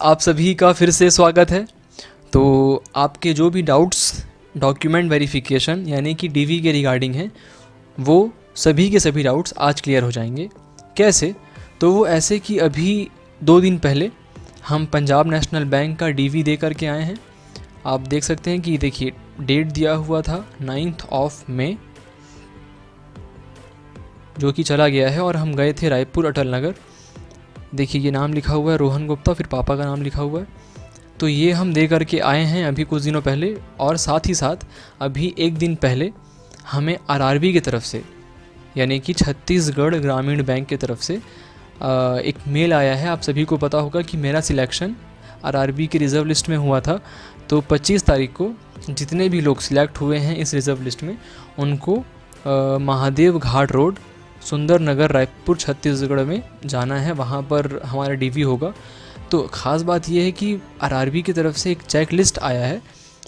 आप सभी का फिर से स्वागत है। तो आपके जो भी डाउट्स डॉक्यूमेंट वेरिफिकेशन यानी कि डीवी के रिगार्डिंग हैं, वो सभी के सभी डाउट्स आज क्लियर हो जाएंगे। कैसे? तो वो ऐसे कि अभी 2 दिन पहले हम पंजाब नेशनल बैंक का डीवी दे करके आए हैं। आप देख सकते हैं कि देखिए डेट दिया हुआ था 9th ऑफ मई, जो कि चला गया है, और हम गए थे रायपुर अटल नगर। देखिए ये नाम लिखा हुआ है रोहन गुप्ता, फिर पापा का नाम लिखा हुआ है। तो ये हम दे करके आए हैं अभी कुछ दिनों पहले। और साथ ही साथ अभी एक दिन पहले हमें आरआरबी की तरफ से यानी कि छत्तीसगढ़ ग्रामीण बैंक की तरफ से एक मेल आया है। आप सभी को पता होगा कि मेरा सिलेक्शन आरआरबी की रिज़र्व लिस्ट में हुआ था। तो 25 तारीख को जितने भी लोग सिलेक्ट हुए हैं इस रिज़र्व लिस्ट में, उनको महादेव घाट रोड, सुंदर नगर, रायपुर, छत्तीसगढ़ में जाना है। वहाँ पर हमारा डीवी होगा। तो ख़ास बात यह है कि आरआरबी की तरफ से एक चेक लिस्ट आया है,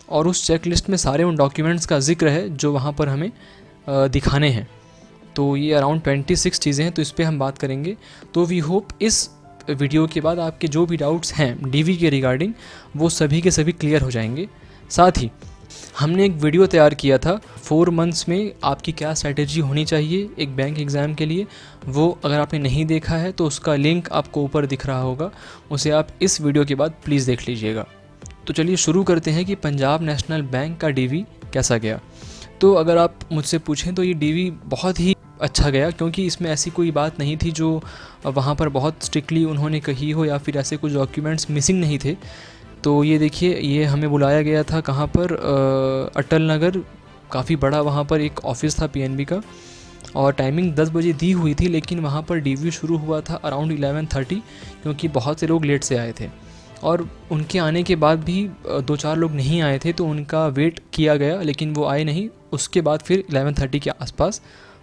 और उस चेक लिस्ट में सारे उन डॉक्यूमेंट्स का जिक्र है जो वहाँ पर हमें दिखाने हैं। तो ये अराउंड 26 चीज़ें हैं, तो इस पर हम बात करेंगे। तो वी होप इस वीडियो के बाद आपके जो भी डाउट्स हैं डीवी के रिगार्डिंग, वो सभी के सभी क्लियर हो जाएंगे। साथ ही हमने एक वीडियो तैयार किया था 4 मंथ्स में आपकी क्या स्ट्रैटेजी होनी चाहिए एक बैंक एग्ज़ाम के लिए। वो अगर आपने नहीं देखा है तो उसका लिंक आपको ऊपर दिख रहा होगा, उसे आप इस वीडियो के बाद प्लीज़ देख लीजिएगा। तो चलिए शुरू करते हैं कि पंजाब नेशनल बैंक का डीवी कैसा गया। तो अगर आप मुझसे पूछें तो ये डीवी बहुत ही अच्छा गया, क्योंकि इसमें ऐसी कोई बात नहीं थी जो वहाँ पर बहुत स्ट्रिक्टली उन्होंने कही हो, या फिर ऐसे कुछ डॉक्यूमेंट्स मिसिंग नहीं थे। तो ये देखिए, ये हमें बुलाया गया था कहाँ पर, अटल नगर। काफ़ी बड़ा वहाँ पर एक ऑफ़िस था पीएनबी का, और टाइमिंग 10 बजे दी हुई थी, लेकिन वहाँ पर डीवी शुरू हुआ था अराउंड 11:30, क्योंकि बहुत से लोग लेट से आए थे। और उनके आने के बाद भी 2-4 लोग नहीं आए थे, तो उनका वेट किया गया, लेकिन वो आए नहीं। उसके बाद फिर 11:30 के आसपास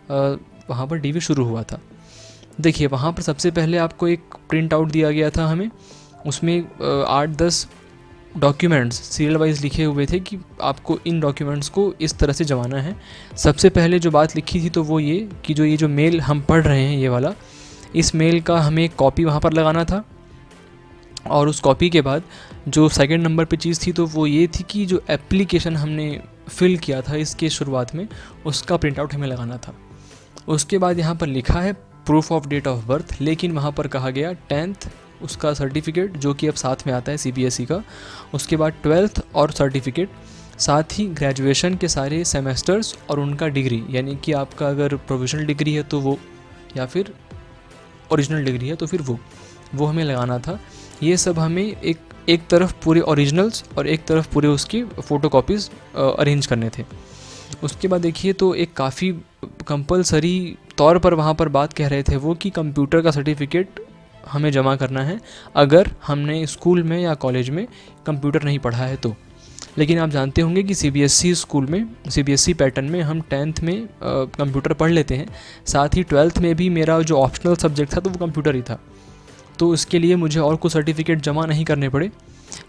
वहाँ पर डीवी शुरू हुआ था। देखिए वहाँ पर सबसे पहले आपको एक प्रिंट आउट दिया गया था हमें। उसमें 8-10 डॉक्यूमेंट्स सीरियल वाइज लिखे हुए थे कि आपको इन डॉक्यूमेंट्स को इस तरह से जमाना है। सबसे पहले जो बात लिखी थी तो वो ये कि जो ये जो मेल हम पढ़ रहे हैं ये वाला, इस मेल का हमें एक कॉपी वहाँ पर लगाना था। और उस कॉपी के बाद जो सेकंड नंबर पे चीज़ थी तो वो ये थी कि जो एप्लीकेशन हमने फिल किया था इसके शुरुआत में, उसका प्रिंट आउट हमें लगाना था। उसके बाद यहाँ पर लिखा है proof of date of birth, लेकिन वहाँ पर कहा गया 10th उसका सर्टिफिकेट, जो कि अब साथ में आता है सीबीएसई का। उसके बाद 12th और सर्टिफिकेट, साथ ही ग्रेजुएशन के सारे सेमेस्टर्स और उनका डिग्री, यानी कि आपका अगर प्रोविजनल डिग्री है तो वो, या फिर ओरिजिनल डिग्री है तो फिर वो हमें लगाना था। ये सब हमें एक तरफ पूरे ओरिजिनल्स और एक तरफ पूरे उसकी फ़ोटोकॉपीज़ अरेंज करने थे। उसके बाद देखिए तो एक काफ़ी कंपलसरी तौर पर वहाँ पर बात कह रहे थे वो कि कंप्यूटर का सर्टिफिकेट हमें जमा करना है अगर हमने स्कूल में या कॉलेज में कंप्यूटर नहीं पढ़ा है तो। लेकिन आप जानते होंगे कि सीबीएसई स्कूल में, सीबीएसई पैटर्न में हम 10th में कंप्यूटर पढ़ लेते हैं। साथ ही 12th में भी मेरा जो ऑप्शनल सब्जेक्ट था तो वो कंप्यूटर ही था, तो उसके लिए मुझे और कुछ सर्टिफिकेट जमा नहीं करने पड़े।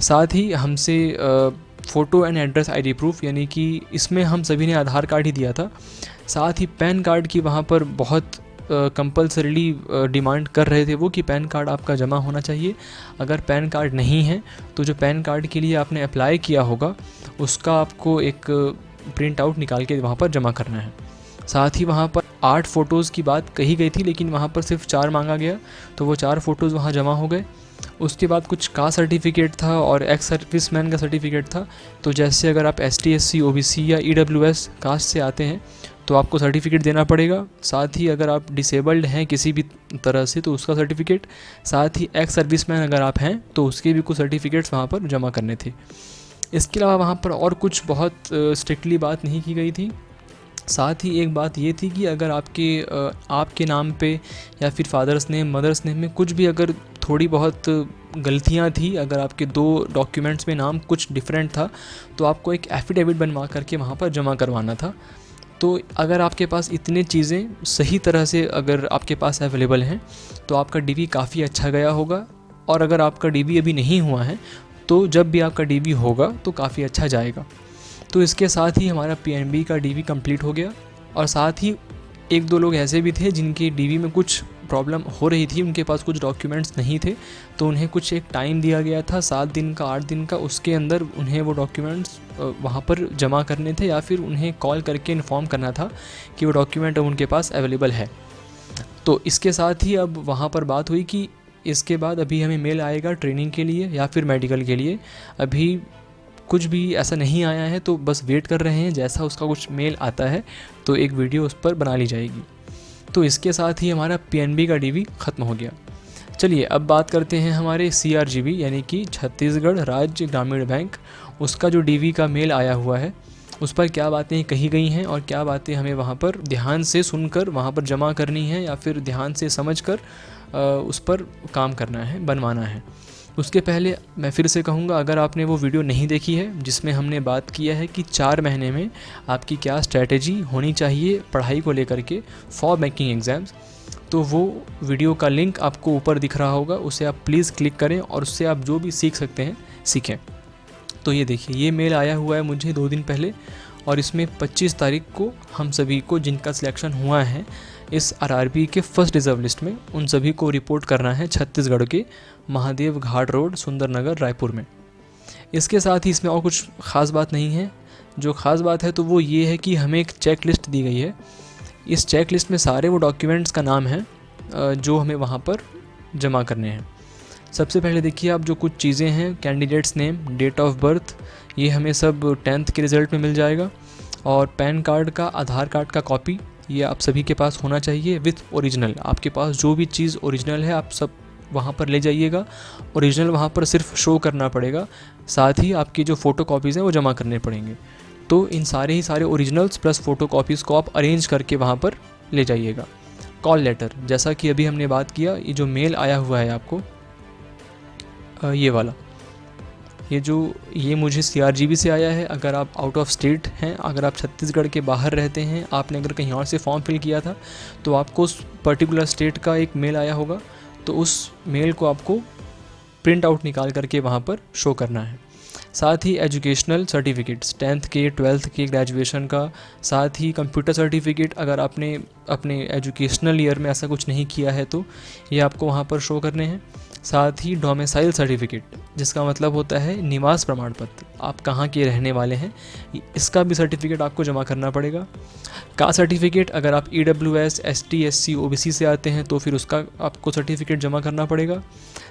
साथ ही हमसे photo and address ID proof, यानी कि इसमें हम सभी ने आधार कार्ड ही दिया था। साथ ही पैन कार्ड की वहाँ पर बहुत कंपलसरीली डिमांड कर रहे थे वो कि पैन कार्ड आपका जमा होना चाहिए। अगर पैन कार्ड नहीं है तो जो पैन कार्ड के लिए आपने अप्लाई किया होगा उसका आपको एक प्रिंट आउट निकाल के वहाँ पर जमा करना है। साथ ही वहाँ पर 8 फ़ोटोज़ की बात कही गई थी, लेकिन वहाँ पर सिर्फ 4 मांगा गया, तो वो 4 फ़ोटोज़ वहाँ जमा हो गए। उसके बाद कुछ कास्ट सर्टिफिकेट था और एक्स सर्विसमैन का सर्टिफिकेट था। तो जैसे अगर आप ST SC OBC या EWS कास्ट से आते हैं तो आपको सर्टिफिकेट देना पड़ेगा। साथ ही अगर आप डिसेबल्ड हैं किसी भी तरह से तो उसका सर्टिफिकेट, साथ ही एक्स सर्विसमैन अगर आप हैं तो उसके भी कुछ सर्टिफिकेट्स वहाँ पर जमा करने थे। इसके अलावा वहाँ पर और कुछ बहुत स्ट्रिक्टली बात नहीं की गई थी। साथ ही एक बात ये थी कि अगर आपके नाम पे या फिर फादर्स नेम मदर्स नेम में कुछ भी अगर थोड़ी बहुत गलतियाँ थी, अगर आपके 2 डॉक्यूमेंट्स में नाम कुछ डिफरेंट था, तो आपको एक एफिडेविट बनवा करके वहाँ पर जमा करवाना था। तो अगर आपके पास इतनी चीज़ें सही तरह से अगर आपके पास अवेलेबल हैं तो आपका डीवी काफ़ी अच्छा गया होगा। और अगर आपका डीवी अभी नहीं हुआ है तो जब भी आपका डीवी होगा तो काफ़ी अच्छा जाएगा। तो इसके साथ ही हमारा पीएनबी का डीवी कंप्लीट हो गया। और साथ ही 1-2 लोग ऐसे भी थे जिनके डीवी में कुछ प्रॉब्लम हो रही थी, उनके पास कुछ डॉक्यूमेंट्स नहीं थे, तो उन्हें कुछ एक टाइम दिया गया था 7 दिन का 8 दिन का, उसके अंदर उन्हें वो डॉक्यूमेंट्स वहाँ पर जमा करने थे या फिर उन्हें कॉल करके इन्फॉर्म करना था कि वो डॉक्यूमेंट अब उनके पास अवेलेबल है। तो इसके साथ ही अब वहाँ पर बात हुई कि इसके बाद अभी हमें मेल आएगा ट्रेनिंग के लिए या फिर मेडिकल के लिए। अभी कुछ भी ऐसा नहीं आया है, तो बस वेट कर रहे हैं, जैसा उसका कुछ मेल आता है तो एक वीडियो उस पर बना ली जाएगी। तो इसके साथ ही हमारा पीएनबी का डीवी ख़त्म हो गया। चलिए अब बात करते हैं हमारे सीआरजीबी यानी कि छत्तीसगढ़ राज्य ग्रामीण बैंक, उसका जो डीवी का मेल आया हुआ है उस पर क्या बातें कही गई हैं और क्या बातें हमें वहाँ पर ध्यान से सुनकर वहाँ पर जमा करनी है या फिर ध्यान से समझकर उस पर काम करना है, बनवाना है। उसके पहले मैं फिर से कहूँगा, अगर आपने वो वीडियो नहीं देखी है जिसमें हमने बात किया है कि 4 महीने में आपकी क्या स्ट्रैटेजी होनी चाहिए पढ़ाई को लेकर के फॉर बैंकिंग एग्ज़ाम्स, तो वो वीडियो का लिंक आपको ऊपर दिख रहा होगा, उसे आप प्लीज़ क्लिक करें और उससे आप जो भी सीख सकते हैं सीखें। तो ये देखिए, ये मेल आया हुआ है मुझे 2 दिन पहले और इसमें 25 तारीख को हम सभी को जिनका सिलेक्शन हुआ है इस आरआरबी के फर्स्ट रिजर्व लिस्ट में, उन सभी को रिपोर्ट करना है छत्तीसगढ़ के महादेव घाट रोड, सुंदरनगर, रायपुर में। इसके साथ ही इसमें और कुछ ख़ास बात नहीं है। जो ख़ास बात है तो वो ये है कि हमें एक चेक लिस्ट दी गई है। इस चेक लिस्ट में सारे वो डॉक्यूमेंट्स का नाम है जो हमें वहाँ पर जमा करने हैं। सबसे पहले देखिए, आप जो कुछ चीज़ें हैं, candidates name, date of birth, ये हमें सब 10th के रिज़ल्ट में मिल जाएगा। और पैन कार्ड का, आधार कार्ड का कॉपी, ये आप सभी के पास होना चाहिए विथ ओरिजिनल। आपके पास जो भी चीज़ ओरिजिनल है आप सब वहाँ पर ले जाइएगा। ओरिजिनल वहाँ पर सिर्फ शो करना पड़ेगा, साथ ही आपकी जो फ़ोटो कॉपीज़ हैं वो जमा करने पड़ेंगे। तो इन सारे ओरिजिनल्स प्लस फ़ोटो कॉपीज़ को आप अरेंज करके वहाँ पर ले जाइएगा। कॉल लेटर, जैसा कि अभी हमने बात किया, ये जो मेल आया हुआ है आपको ये वाला, ये मुझे सीआरजीबी से आया है। अगर आप आउट ऑफ स्टेट हैं, अगर आप छत्तीसगढ़ के बाहर रहते हैं, आपने अगर कहीं और से फॉर्म फिल किया था तो आपको उस पर्टिकुलर स्टेट का एक मेल आया होगा, तो उस मेल को आपको प्रिंट आउट निकाल करके वहाँ पर शो करना है। साथ ही एजुकेशनल सर्टिफिकेट्स, 10th के, 12th के, ग्रेजुएशन का, साथ ही कंप्यूटर सर्टिफिकेट, अगर आपने अपने एजुकेशनल ईयर में ऐसा कुछ नहीं किया है तो ये आपको वहाँ पर शो करने हैं। साथ ही डोमिसाइल सर्टिफिकेट, जिसका मतलब होता है निवास प्रमाण पत्र, आप कहाँ के रहने वाले हैं, इसका भी सर्टिफिकेट आपको जमा करना पड़ेगा। कास्ट सर्टिफिकेट, अगर आप EWS, ST, SC, OBC से आते हैं तो फिर उसका आपको सर्टिफिकेट जमा करना पड़ेगा।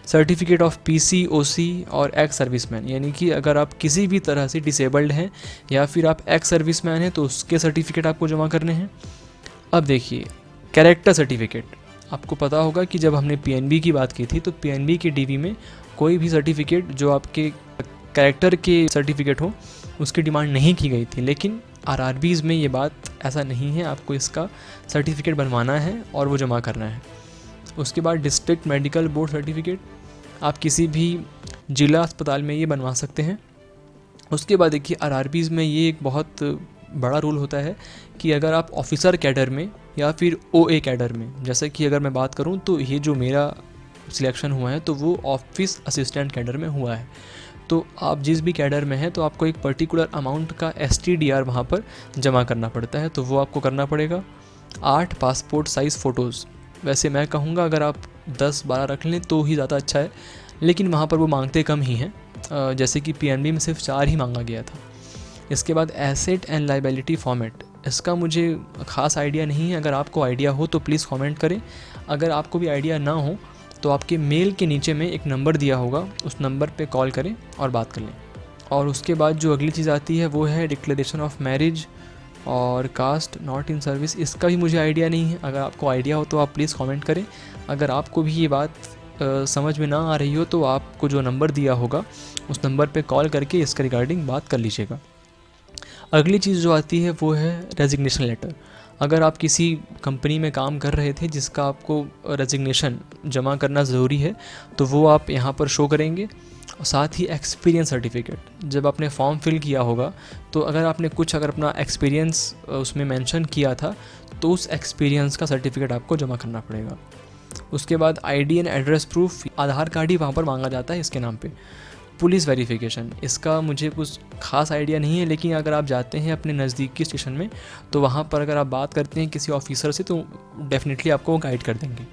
सर्टिफिकेट ऑफ PC, OC और एक्स सर्विसमैन, यानी कि अगर आप किसी भी तरह से डिसेबल्ड हैं या फिर आप एक्स सर्विसमैन हैं तो उसके सर्टिफिकेट आपको जमा करने हैं। अब देखिए, कैरेक्टर सर्टिफिकेट, आपको पता होगा कि जब हमने PNB की बात की थी तो PNB के DV में कोई भी सर्टिफिकेट जो आपके कैरेक्टर के सर्टिफिकेट हो उसकी डिमांड नहीं की गई थी, लेकिन RRBs में ये बात ऐसा नहीं है, आपको इसका सर्टिफिकेट बनवाना है और वो जमा करना है। उसके बाद डिस्ट्रिक्ट मेडिकल बोर्ड सर्टिफिकेट, आप किसी भी जिला अस्पताल में ये बनवा सकते हैं। उसके बाद देखिए, RRBs में ये एक बहुत बड़ा रूल होता है कि अगर आप ऑफिसर कैडर में या फिर OA कैडर में, जैसे कि अगर मैं बात करूं तो ये जो मेरा सिलेक्शन हुआ है तो वो ऑफिस असिस्टेंट कैडर में हुआ है, तो आप जिस भी कैडर में हैं तो आपको एक पर्टिकुलर अमाउंट का STDR वहाँ पर जमा करना पड़ता है, तो वो आपको करना पड़ेगा। 8 पासपोर्ट साइज़ फ़ोटोज़, वैसे मैं कहूँगा अगर आप 10-12 रख लें तो ही ज़्यादा अच्छा है, लेकिन वहाँ पर वो मांगते कम ही हैं, जैसे कि PNB में सिर्फ 4 ही मांगा गया था। इसके बाद एसेट एंड लाइबिलिटी फॉर्मेट, इसका मुझे ख़ास आइडिया नहीं है, अगर आपको आइडिया हो तो प्लीज़ कमेंट करें। अगर आपको भी आइडिया ना हो तो आपके मेल के नीचे में एक नंबर दिया होगा, उस नंबर पे कॉल करें और बात कर लें। और उसके बाद जो अगली चीज़ आती है वो है डिक्लेरेशन ऑफ मैरिज और कास्ट नॉट इन सर्विस, इसका भी मुझे आइडिया नहीं है। अगर आपको आइडिया हो तो आप प्लीज़ कमेंट करें। अगर आपको भी ये बात समझ में ना आ रही हो तो आपको जो नंबर दिया होगा उस नंबर पे कॉल करके इसके रिगार्डिंग बात कर लीजिएगा। अगली चीज़ जो आती है वो है रेजिग्नेशन लेटर। अगर आप किसी कंपनी में काम कर रहे थे जिसका आपको रेजिग्नेशन जमा करना ज़रूरी है तो वो आप यहाँ पर शो करेंगे। और साथ ही एक्सपीरियंस सर्टिफिकेट, जब आपने फॉर्म फिल किया होगा तो अगर आपने कुछ अपना एक्सपीरियंस उसमें मेंशन किया था तो उस एक्सपीरियंस का सर्टिफिकेट आपको जमा करना पड़ेगा। उसके बाद ID and address proof, Aadhaar card ही वहाँ पर मांगा जाता है इसके नाम पे। पुलिस वेरिफिकेशन, इसका मुझे कुछ खास आइडिया नहीं है, लेकिन अगर आप जाते हैं अपने नज़दीकी स्टेशन में तो वहाँ पर अगर आप बात करते हैं किसी ऑफिसर से तो डेफिनेटली आपको वो गाइड कर देंगे।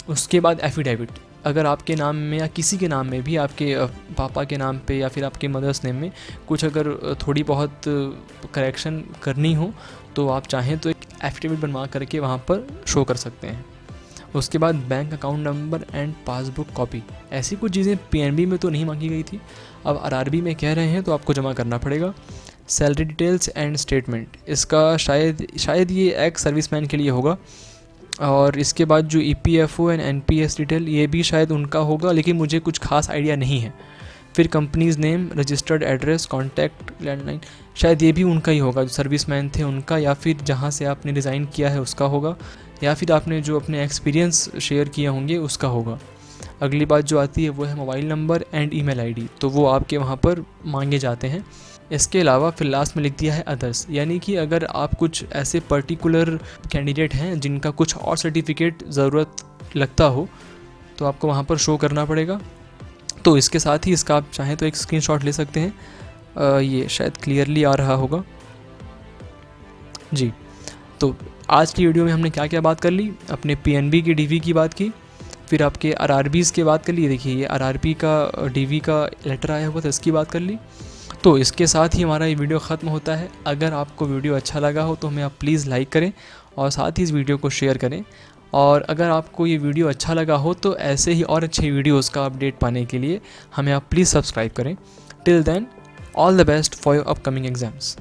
उसके बाद एफिडेविट, अगर आपके नाम में या किसी के नाम में भी, आपके पापा के नाम पे या फिर आपके मदर्स नेम में कुछ अगर थोड़ी बहुत करेक्शन करनी हो तो आप चाहें तो एक एफिडेविट बनवा करके वहाँ पर शो कर सकते हैं। उसके बाद bank account number and passbook copy, ऐसी कुछ चीज़ें पीएनबी में तो नहीं मांगी गई थी, अब आरआरबी में कह रहे हैं तो आपको जमा करना पड़ेगा। सैलरी डिटेल्स एंड स्टेटमेंट, इसका शायद ये एक्स सर्विसमैन के लिए होगा। और इसके बाद जो ईपीएफओ एंड एनपीएस डिटेल, ये भी शायद उनका होगा, लेकिन मुझे कुछ खास आइडिया नहीं है। फिर companies name, registered address, contact, landline, शायद ये भी उनका ही होगा, जो सर्विसमैन थे उनका, या फिर जहाँ से आपने रिज़ाइन किया है उसका होगा, या फिर आपने जो अपने एक्सपीरियंस शेयर किए होंगे उसका होगा। अगली बात जो आती है वो है mobile number and email ID, तो वो आपके वहाँ पर मांगे जाते हैं। इसके अलावा फिर लास्ट में लिख दिया है अदर्स, यानी कि अगर आप कुछ ऐसे पर्टिकुलर कैंडिडेट हैं जिनका कुछ और सर्टिफिकेट ज़रूरत लगता हो तो आपको वहाँ पर शो करना पड़ेगा। तो इसके साथ ही इसका आप चाहें तो एक स्क्रीनशॉट ले सकते हैं। ये शायद क्लियरली आ रहा होगा जी। तो आज की वीडियो में हमने क्या क्या बात कर ली, अपने पीएनबी की डीवी की बात की, फिर आपके आरआरबीज़ की बात कर ली, देखिए ये आरआरबी का डीवी का लेटर आया हुआ था, इसकी बात कर ली। तो इसके साथ ही हमारा ये वीडियो ख़त्म होता है। अगर आपको वीडियो अच्छा लगा हो तो हमें आप प्लीज़ लाइक करें और साथ ही इस वीडियो को शेयर करें। और अगर आपको ये वीडियो अच्छा लगा हो तो ऐसे ही और अच्छे वीडियोज़ का अपडेट पाने के लिए हमें आप प्लीज़ सब्सक्राइब करें। Till then, all the best for your upcoming exams.